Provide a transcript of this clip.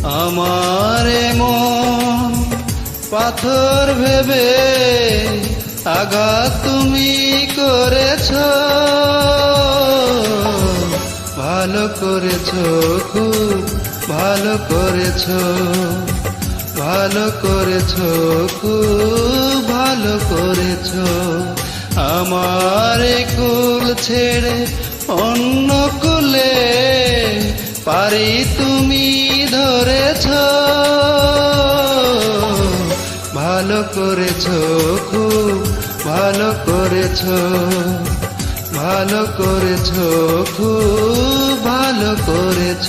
আমার মন পাথর ভেবে আঘাত তুমি করেছ, ভালো করেছ, খুব ভালো করেছ, ভালো করেছ, খুব ভালো করেছ। আমার কুল ছেড়ে অন্য কুলে পারি তুমি ধরেছ, ভালো করেছ, খুব ভালো করেছ, ভালো করেছ, খুব ভালো করেছ।